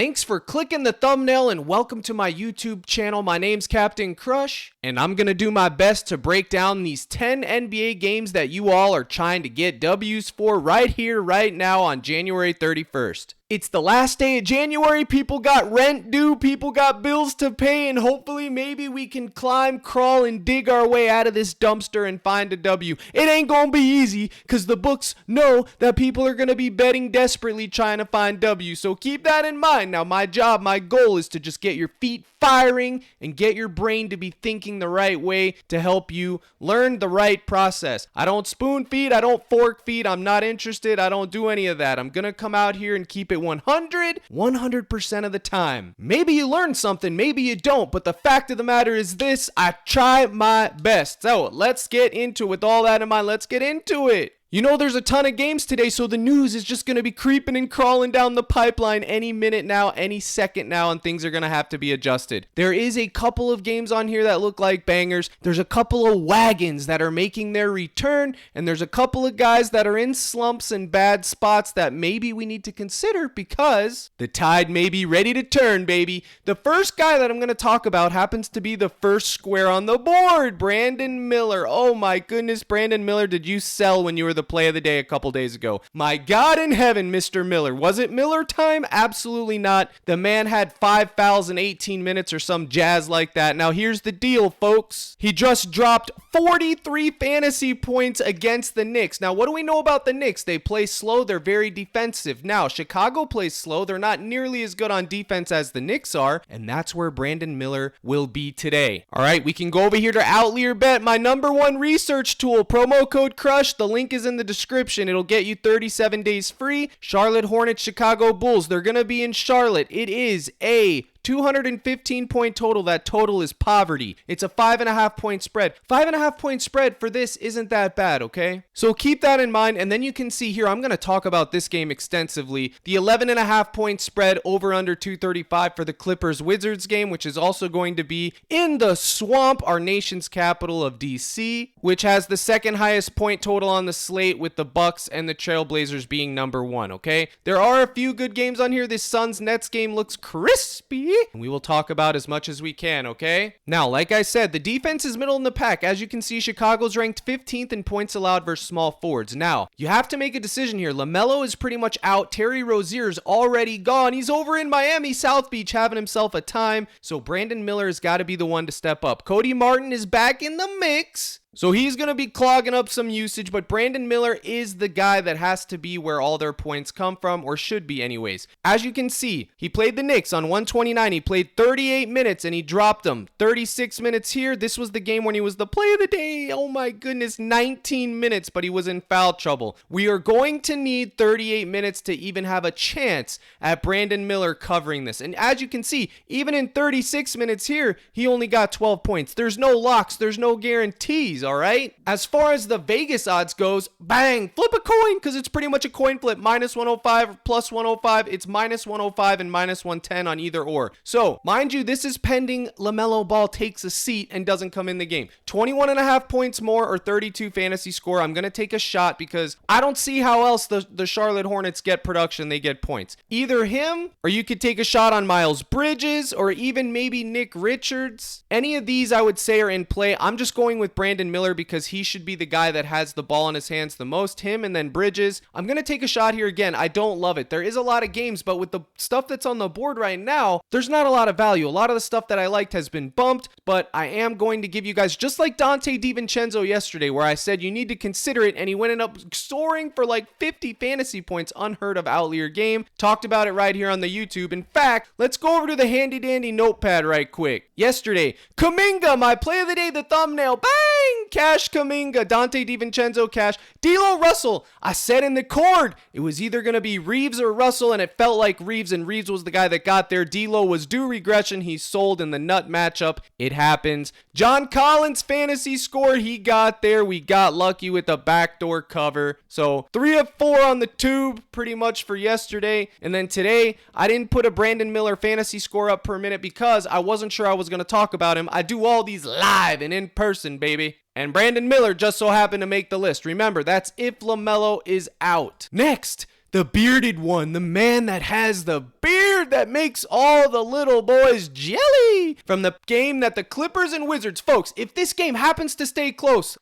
Thanks for clicking the thumbnail and welcome to my YouTube channel. My name's Captain Crush, and I'm going to do my best to break down these 10 NBA games that you all are trying to get W's for right here, right now on January 31st. It's the last day of January. People got rent due, people got bills to pay, and hopefully maybe we can climb, crawl, and dig our way out of this dumpster and find a W. It ain't gonna be easy because the books know that people are gonna be betting desperately trying to find W. So keep that in mind. Now my job, my goal is to just get your feet firing and get your brain to be thinking the right way to help you learn the right process. I don't spoon feed, I don't fork feed, I'm not interested, I don't do any of that. I'm gonna come out here and keep it 100% of the time. Maybe you learn something, maybe you don't, but the fact of the matter is this: I try my best. So let's get into it. With all that in mind, let's get into it. You know, there's a ton of games today, so the news is just going to be creeping and crawling down the pipeline any minute now, any second now, and things are going to have to be adjusted. There is a couple of games on here that look like bangers. There's a couple of wagons that are making their return, and there's a couple of guys that are in slumps and bad spots that maybe we need to consider because the tide may be ready to turn, baby. The first guy that I'm going to talk about happens to be the first square on the board, Brandon Miller. Oh my goodness, Brandon Miller, did you sell when you were the play of the day a couple days ago? My God in heaven, Mr. Miller. Was it Miller time? Absolutely not. The man had 5 fouls in 18 minutes or some jazz like that. Now here's the deal, folks. He just dropped 43 fantasy points against the Knicks. Now what do we know about the Knicks? They play slow. They're very defensive. Now Chicago plays slow. They're not nearly as good on defense as the Knicks are, and that's where Brandon Miller will be today. All right, we can go over here to Outlier Bet, my #1 research tool. Promo code CRUSH. The link is in the description. It'll get you 37 days free. Charlotte Hornets, Chicago Bulls. They're going to be in Charlotte. It is a 215 point total. That total is poverty. It's a 5.5 point spread. 5.5 point spread for this isn't that bad, okay? So keep that in mind, and then you can see here, I'm going to talk about this game extensively. The 11.5 point spread over under 235 for the Clippers Wizards game, which is also going to be in the swamp, our nation's capital of DC, which has the second highest point total on the slate with the Bucks and the Trailblazers being #1, okay? There are a few good games on here. This Suns-Nets game looks crispy. We will talk about as much as we can, okay? Now, like I said, the defense is middle in the pack. As you can see, Chicago's ranked 15th in points allowed versus small forwards. Now, you have to make a decision here. LaMelo is pretty much out. Terry Rozier's already gone. He's over in Miami, South Beach, having himself a time. So Brandon Miller has got to be the one to step up. Cody Martin is back in the mix, so he's going to be clogging up some usage, but Brandon Miller is the guy that has to be where all their points come from, or should be anyways. As you can see, he played the Knicks on 129. He played 38 minutes and he dropped them. 36 minutes here. This was the game when he was the play of the day. Oh my goodness, 19 minutes, but he was in foul trouble. We are going to need 38 minutes to even have a chance at Brandon Miller covering this. And as you can see, even in 36 minutes here, he only got 12 points. There's no locks. There's no guarantees. All right. As far as the Vegas odds goes, bang, flip a coin, because it's pretty much a coin flip. -105 plus 105. It's -105 and -110 on either or. So mind you, this is pending LaMelo Ball takes a seat and doesn't come in the game. 21.5 points more or 32 fantasy score. I'm going to take a shot because I don't see how else the Charlotte Hornets get production. They get points. Either him, or you could take a shot on Miles Bridges, or even maybe Nick Richards. Any of these I would say are in play. I'm just going with Brandon Miller because he should be the guy that has the ball in his hands the most. Him and then Bridges. I'm going to take a shot here again. I don't love it. There is a lot of games, but with the stuff that's on the board right now, there's not a lot of value. A lot of the stuff that I liked has been bumped, but I am going to give you guys, just like Dante DiVincenzo yesterday, where I said you need to consider it, and he went up soaring for like 50 fantasy points. Unheard of Outlier game. Talked about it right here on the YouTube. In fact, let's go over to the handy dandy notepad right quick. Yesterday, Kuminga, my play of the day, the thumbnail. Bang! Cash Kuminga, Dante DiVincenzo, cash. D'Lo Russell, I said in the cord, it was either going to be Reeves or Russell, and it felt like Reeves, and Reeves was the guy that got there. D'Lo was due regression. He sold in the nut matchup. It happens. John Collins fantasy score, he got there. We got lucky with the backdoor cover. So 3 of 4 on the tube pretty much for yesterday. And then today, I didn't put a Brandon Miller fantasy score up per minute because I wasn't sure I was going to talk about him. I do all these live and in person, baby. And Brandon Miller just so happened to make the list. Remember, that's if LaMelo is out. Next, the bearded one, the man that has the beard that makes all the little boys jelly from the game that the Clippers and Wizards. Folks, if this game happens to stay close,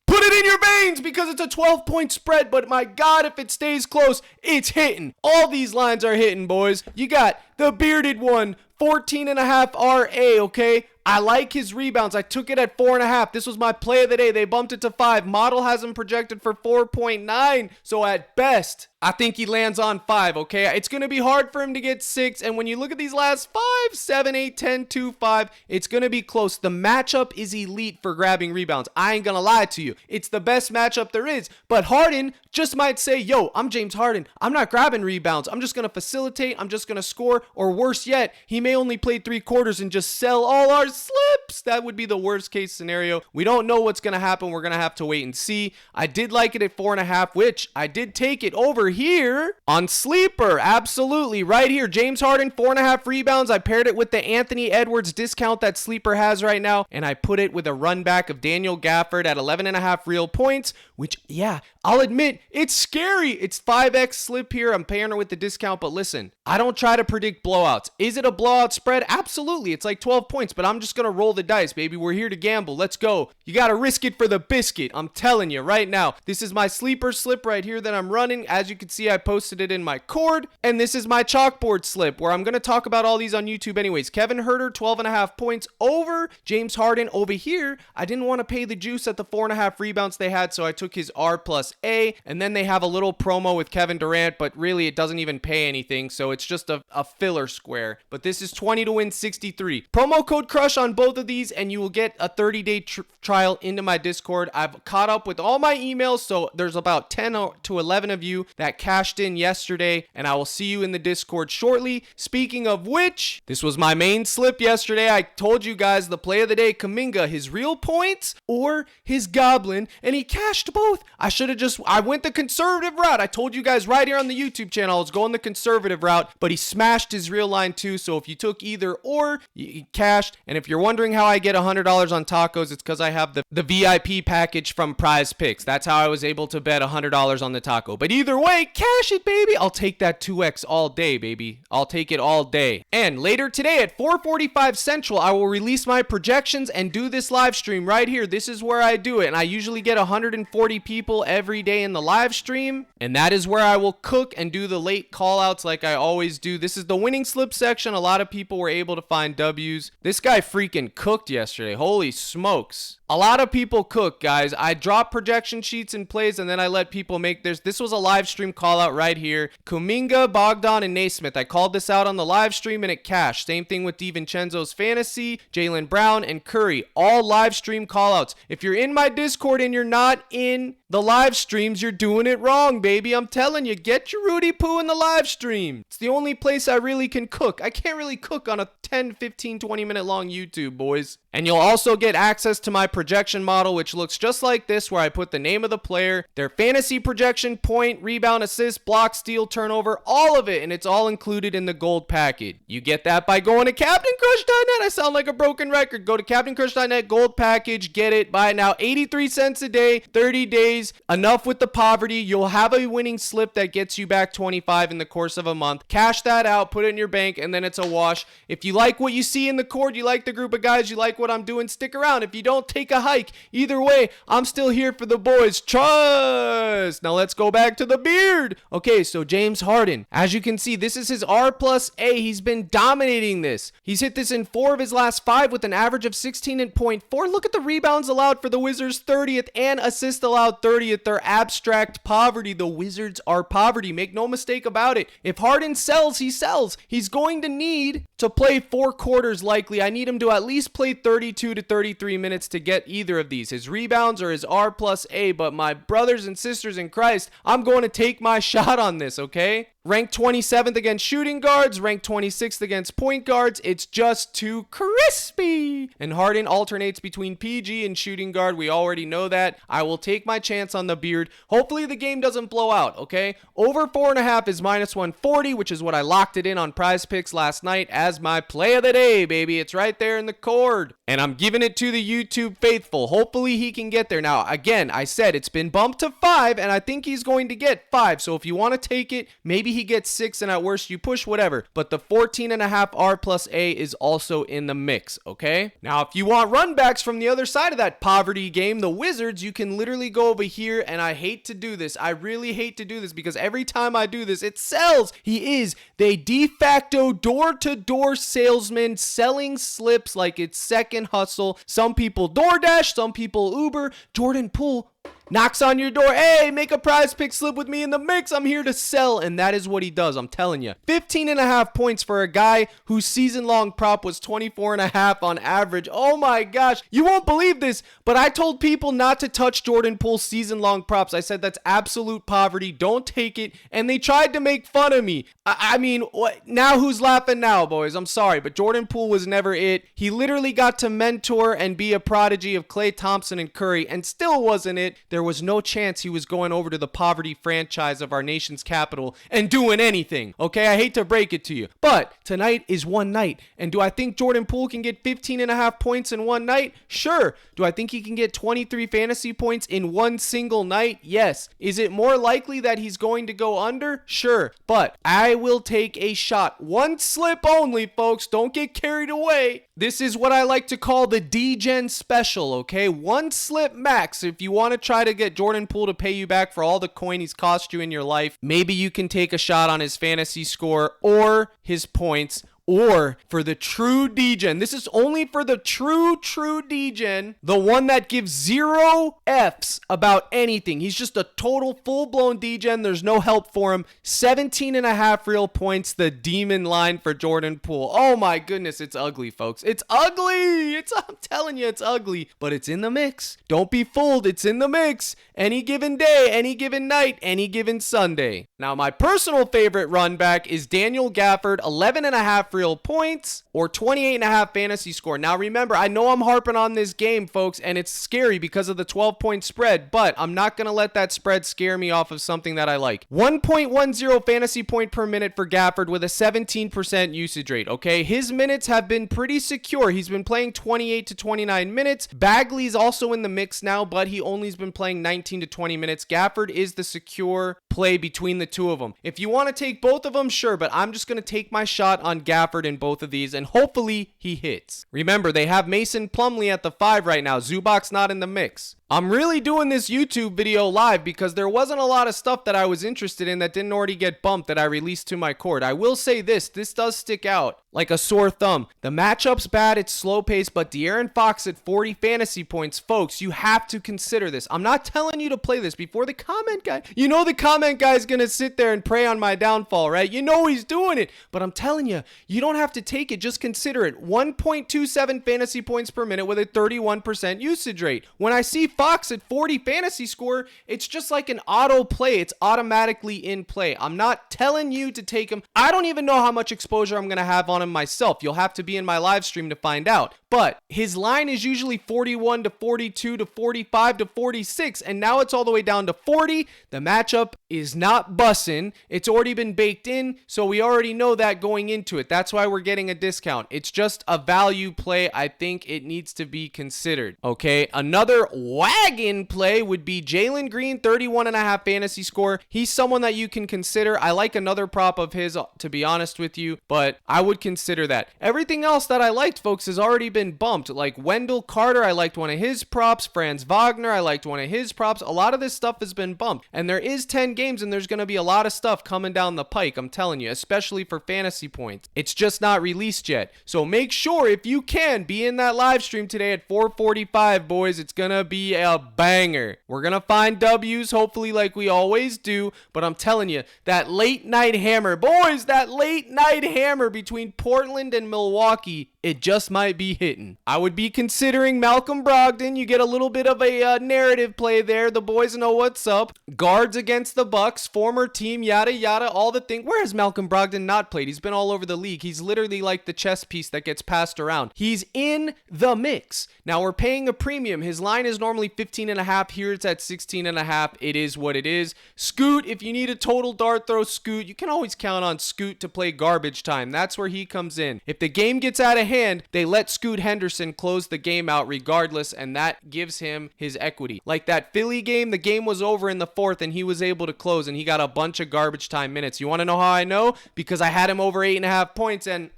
put it in your veins because it's a 12-point spread, but my God, if it stays close, it's hitting. All these lines are hitting, boys. You got the bearded one, 14.5 RA, okay? I like his rebounds. I took it at 4.5. This was my play of the day. They bumped it to 5. Model has him projected for 4.9. So at best, I think he lands on 5, okay? It's going to be hard for him to get 6. And when you look at these last 5, 7, 8, 10, 2, 5, it's going to be close. The matchup is elite for grabbing rebounds. I ain't going to lie to you. It's the best matchup there is. But Harden just might say, yo, I'm James Harden. I'm not grabbing rebounds. I'm just going to facilitate. I'm just going to score. Or worse yet, he may only play 3 quarters and just sell all our slips. That would be the worst case scenario. We don't know what's going to happen. We're going to have to wait and see. I did like it at 4.5, which I did take it over here on Sleeper. Absolutely. Right here. James Harden, 4.5 rebounds. I paired it with the Anthony Edwards discount that Sleeper has right now, and I put it with a run back of Daniel Gafford at 11.5 real points, which, yeah, I'll admit, it's scary. It's 5x slip here. I'm pairing it with the discount, but listen, I don't try to predict blowouts. Is it a blowout spread? Absolutely. It's like 12 points, but I'm just going to roll the dice, baby. We're here to gamble. Let's go. You got to risk it for the biscuit. I'm telling you right now. This is my Sleeper slip right here that I'm running. As you can see, I posted it in my cord, and this is my chalkboard slip where I'm going to talk about all these on YouTube anyways. Kevin Huerter, 12.5 points over. James Harden over here. I didn't want to pay the juice at the 4.5 rebounds they had, so I took his R plus A, and then they have a little promo with Kevin Durant, but really it doesn't even pay anything, so it's just a filler square. But this is 20 to win 63. Promo code CRUSH on both of these, and you will get a 30-day trial into my Discord. I've caught up with all my emails, so there's about 10 to 11 of you that cashed in yesterday, and I will see you in the Discord shortly. Speaking of which, this was my main slip yesterday. I told you guys the play of the day, Kuminga, his real points or his goblin, and he cashed both. I went the conservative route. I told you guys right here on the YouTube channel I was going the conservative route, but he smashed his real line too. So if you took either or, you cashed. And if you're wondering how I get $100 on tacos, it's because I have the VIP package from PrizePicks. That's how I was able to bet $100 on the taco. But either way, cash it, baby. I'll take that 2x all day, baby. I'll take it all day. And later today at 4:45 Central, I will release my projections and do this live stream right here. This is where I do it. And I usually get 140 people every day in the live stream. And that is where I will cook and do the late call outs like I always do. This is the winning slip section. A lot of people were able to find W's. This guy freaking cooked yesterday. Holy smokes. A lot of people cook, guys. I drop projection sheets and plays, and then I let people make theirs. This was a live stream call out right here. Kuminga, Bogdan, and Naismith. I called this out on the live stream, and it cashed. Same thing with DiVincenzo's fantasy, Jaylen Brown, and Curry. All live stream call outs. If you're in my Discord and you're not in the live streams, you're doing it wrong, baby. I'm telling you, get your Rudy Poo in the live stream. It's the only place I really can cook. I can't really cook on a 10, 15, 20 minute long YouTube, boys. And you'll also get access to my projection model, which looks just like this, where I put the name of the player, their fantasy projection, point, rebound, assist, block, steal, turnover, all of it, and it's all included in the gold package. You get that by going to CaptainCrush.net. I sound like a broken record. Go to CaptainCrush.net, gold package, get it, buy it now, 83 cents a day, 30 days, enough with the poverty. You'll have a winning slip that gets you back 25 in the course of a month. Cash that out, put it in your bank, and then it's a wash. If you like what you see in the cord, you like the group of guys, you like what I'm doing, stick around. If you don't, take a hike. Either way, I'm still here for the boys. Trust. Now let's go back to the beard. Okay, so James Harden, as you can see, this is his R plus A. He's been dominating this. He's hit this in 4 of his last 5 with an average of 16.4. Look at the rebounds allowed for the Wizards, 30th, and assists allowed, 30th. They're abstract poverty. The Wizards are poverty. Make no mistake about it. If Harden sells, he sells. He's going to need to play 4 quarters likely. I need him to at least play 32 to 33 minutes to get either of these, his rebounds or his R plus A. But my brothers and sisters in Christ, I'm going to take my shot on this, okay? ranked 27th against shooting guards, ranked 26th against point guards. It's just too crispy. And Harden alternates between PG and shooting guard. We already know that. I will take my chance on the beard. Hopefully the game doesn't blow out, okay? Over 4.5 is minus 140, which is what I locked it in on PrizePicks last night as my play of the day, baby. It's right there in the cord. And I'm giving it to the YouTube faithful. Hopefully he can get there. Now, again, I said it's been bumped to 5, and I think he's going to get 5. So if you want to take it, maybe he gets 6, and at worst you push, whatever. But the 14.5 R plus A is also in the mix, okay? Now, if you want run backs from the other side of that poverty game, the Wizards, you can literally go over here, and I hate to do this. I really hate to do this because every time I do this, it sells. He is the de facto door-to-door salesman selling slips like it's second hustle. Some people DoorDash, some people Uber. Jordan Poole knocks on your door. Hey, make a PrizePick slip with me in the mix. I'm here to sell. And that is what he does. I'm telling you. 15.5 points for a guy whose season-long prop was 24.5 on average. Oh my gosh. You won't believe this, but I told people not to touch Jordan Poole's season-long props. I said that's absolute poverty. Don't take it. And they tried to make fun of me. I mean, what? Now who's laughing now, boys? I'm sorry, but Jordan Poole was never it. He literally got to mentor and be a prodigy of Klay Thompson and Curry and still wasn't it. There was no chance he was going over to the poverty franchise of our nation's capital and doing anything, okay? I hate to break it to you, but tonight is one night. And do I think Jordan Poole can get 15.5 points in one night? Sure. Do I think he can get 23 fantasy points in one single night? Yes. Is it more likely that he's going to go under? Sure. But I will take a shot. One slip only, folks. Don't get carried away. This is what I like to call the D-Gen special, okay? One slip max. If you want to try to get Jordan Poole to pay you back for all the coin he's cost you in your life, maybe you can take a shot on his fantasy score or his points. Or for the true D-Gen. This is only for the true D-Gen. The one that gives 0 Fs about anything. He's just a total full-blown D-Gen. There's no help for him. 17.5 real points. The demon line for Jordan Poole. Oh my goodness. It's ugly, folks. It's ugly. I'm telling you, it's ugly. But it's in the mix. Don't be fooled. It's in the mix. Any given day, any given night, any given Sunday. Now, my personal favorite run back is Daniel Gafford. 11.5 real points or 28.5 fantasy score. Now remember, I know I'm harping on this game, folks, and it's scary because of the 12-point spread, but I'm not going to let that spread scare me off of something that I like. 1.10 fantasy point per minute for Gafford with a 17% usage rate, okay? His minutes have been pretty secure. He's been playing 28 to 29 minutes. Bagley's also in the mix now, but he only's been playing 19 to 20 minutes. Gafford is the secure play between the two of them. If you want to take both of them, sure, but I'm just going to take my shot on Gafford in both of these, and hopefully he hits. Remember, they have Mason Plumlee at the 5 right now. Zubac's not in the mix. I'm really doing this YouTube video live because there wasn't a lot of stuff that I was interested in that didn't already get bumped that I released to my cord. I will say this does stick out like a sore thumb. The matchup's bad, it's slow paced, but De'Aaron Fox at 40 fantasy points, folks, you have to consider this. I'm not telling you to play this before the comment guy. You know the comment guy's gonna sit there and prey on my downfall, right? You know he's doing it, but I'm telling you, you don't have to take it, just consider it. 1.27 fantasy points per minute with a 31% usage rate. When I see Fox at 40 fantasy score, it's just like an auto play. It's automatically in play. I'm not telling you to take him. I don't even know how much exposure I'm going to have on him myself. You'll have to be in my live stream to find out. But his line is usually 41 to 42 to 45 to 46, and now it's all the way down to 40. The matchup is not bussin'. It's already been baked in, so we already know that going into it. That's why we're getting a discount. It's just a value play. I think it needs to be considered. Okay, another wagon play would be Jalen Green, 31.5 fantasy score. He's someone that you can consider. I like another prop of his, to be honest with you, but I would consider that. Everything else that I liked, folks, has already been bumped. Like Wendell Carter, I liked one of his props. Franz Wagner, I liked one of his props. A lot of this stuff has been bumped, and there is 10 games, and there's going to be a lot of stuff coming down the pike, I'm telling you, especially for fantasy points. It's just not released yet. So make sure, if you can, be in that live stream today at 4:45, boys. It's going to be a banger. We're going to find W's, hopefully, like we always do, but I'm telling you, that late night hammer, boys, that late night hammer between Portland and Milwaukee, it just might be hitting. I would be considering Malcolm Brogdon. You get a little bit of a narrative play there. The boys know what's up. Guards against the Bucks, former team, yada yada, all the thing. Where has Malcolm Brogdon not played? He's been all over the league. He's literally like the chess piece that gets passed around. He's in the mix. Now we're paying a premium. His line is normally 15.5. Here it's at 16.5. It is what it is. Scoot, if you need a total dart throw, Scoot. You can always count on Scoot to play garbage time. That's where he comes in. If the game gets out of hand, they let Scoot Henderson close the game out regardless, and that gives him his equity. Like that Philly game, the game was over in the fourth and he was able to close and he got a bunch of garbage time minutes. You want to know how I know? Because I had him over 8.5 points and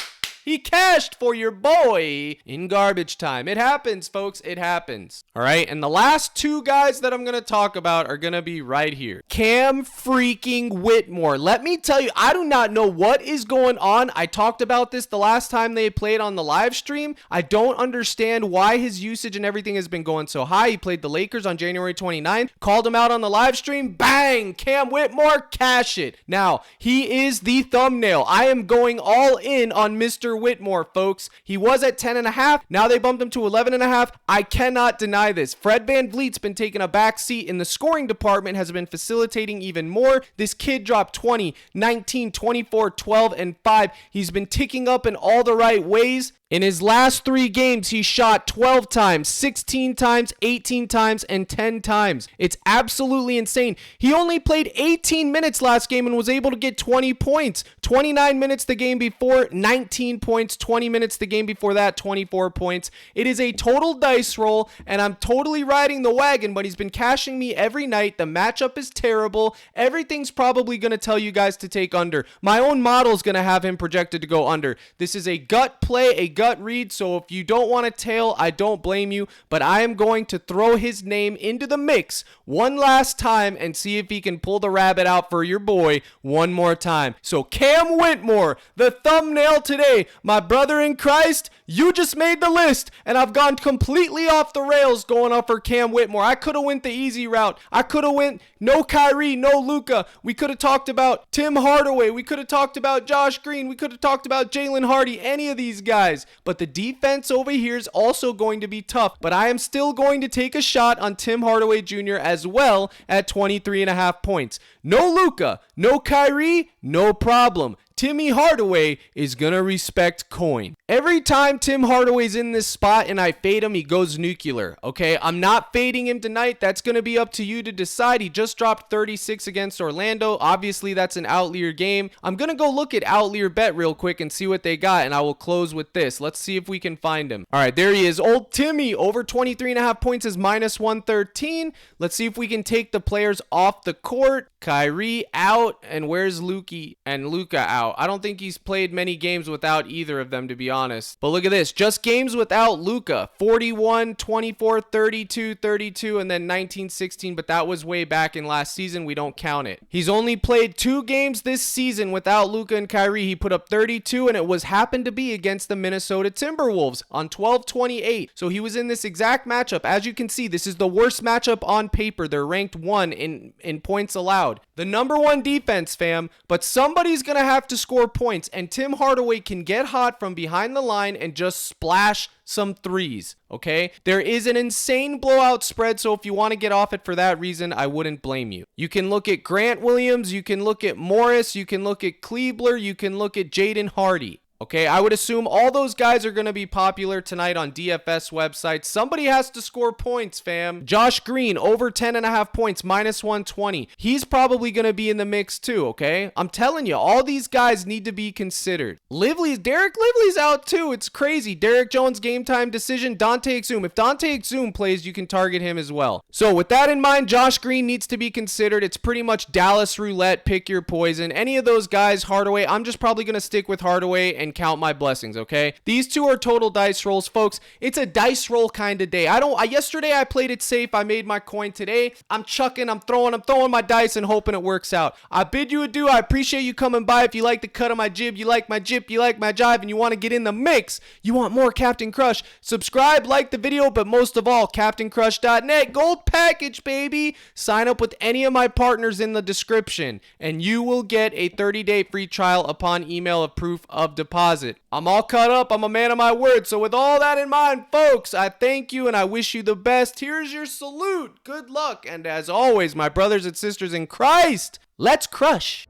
he cashed for your boy in garbage time. It happens, folks. It happens. All right. And the last two guys that I'm going to talk about are going to be right here. Cam freaking Whitmore. Let me tell you, I do not know what is going on. I talked about this the last time they played on the live stream. I don't understand why his usage and everything has been going so high. He played the Lakers on January 29th. Called him out on the live stream. Bang! Cam Whitmore, cash it. Now, he is the thumbnail. I am going all in on Mr. Whitmore, folks. He was at 10.5. Now they bumped him to 11.5. I cannot deny this. Fred VanVleet's been taking a back seat in the scoring department, has been facilitating even more. This kid dropped 20, 19, 24, 12, and 5. He's been ticking up in all the right ways. In his last 3 games, he shot 12 times, 16 times, 18 times, and 10 times. It's absolutely insane. He only played 18 minutes last game and was able to get 20 points. 29 minutes the game before, 19 points. 20 minutes the game before that, 24 points. It is a total dice roll, and I'm totally riding the wagon, but he's been cashing me every night. The matchup is terrible. Everything's probably going to tell you guys to take under. My own model's going to have him projected to go under. This is a gut play, a gut read, so if you don't want to tail, I don't blame you, but I am going to throw his name into the mix one last time and see if he can pull the rabbit out for your boy one more time. So Cam Whitmore, the thumbnail today, my brother in Christ, you just made the list, and I've gone completely off the rails going up for Cam Whitmore. I could have went the easy route. I could have went no Kyrie, no Luka. We could have talked about Tim Hardaway. We could have talked about Josh Green. We could have talked about Jalen Hardy, any of these guys. But the defense over here is also going to be tough. But I am still going to take a shot on Tim Hardaway Jr. as well at 23.5 points. No Luka, no Kyrie, no problem. Timmy Hardaway is going to respect coin. Every time Tim Hardaway's in this spot and I fade him, he goes nuclear, okay? I'm not fading him tonight. That's going to be up to you to decide. He just dropped 36 against Orlando. Obviously, that's an outlier game. I'm going to go look at Outlier Bet real quick and see what they got, and I will close with this. Let's see if we can find him. All right, there he is. Old Timmy, over 23.5 points is minus 113. Let's see if we can take the players off the court. Kyrie out, and where's Luka and Luka out? I don't think he's played many games without either of them, to be honest. But look at this. Just games without Luka. 41, 24, 32, 32, and then 19, 16. But that was way back in last season. We don't count it. He's only played 2 games this season without Luka and Kyrie. He put up 32, and it happened to be against the Minnesota Timberwolves on 12-28. So he was in this exact matchup. As you can see, this is the worst matchup on paper. They're ranked 1 in points allowed. The number 1 defense, fam. But somebody's going to have to score points, and Tim Hardaway can get hot from behind the line and just splash some threes, okay? There is an insane blowout spread, so if you want to get off it for that reason, I wouldn't blame you. You can look at Grant Williams, you can look at Morris, you can look at Kleebler, you can look at Jaden Hardy. Okay, I would assume all those guys are going to be popular tonight on DFS websites. Somebody has to score points, fam. Josh Green, over 10.5 points, minus 120. He's probably going to be in the mix too, okay? I'm telling you, all these guys need to be considered. Derek Lively's out too. It's crazy. Derek Jones, game time decision. Dante Exum. If Dante Exum plays, you can target him as well. So with that in mind, Josh Green needs to be considered. It's pretty much Dallas roulette. Pick your poison. Any of those guys, Hardaway, I'm just probably going to stick with Hardaway and count my blessings, okay? These two are total dice rolls, folks. It's a dice roll kind of day. Yesterday I played it safe. I made my coin. Today I'm chucking, I'm throwing my dice and hoping it works out. I bid you adieu. I appreciate you coming by. If you like the cut of my jib, you like my jip, you like my jive, and you want to get in the mix, you want more Captain Crush, subscribe, like the video, but most of all, CaptainCrush.net, gold package, baby. Sign up with any of my partners in the description, and you will get a 30-day free trial upon email of proof of deposit. deposit. I'm all caught up. I'm a man of my word. So with all that in mind, folks, I thank you and I wish you the best. Here's your salute. Good luck. And as always, my brothers and sisters in Christ, let's crush.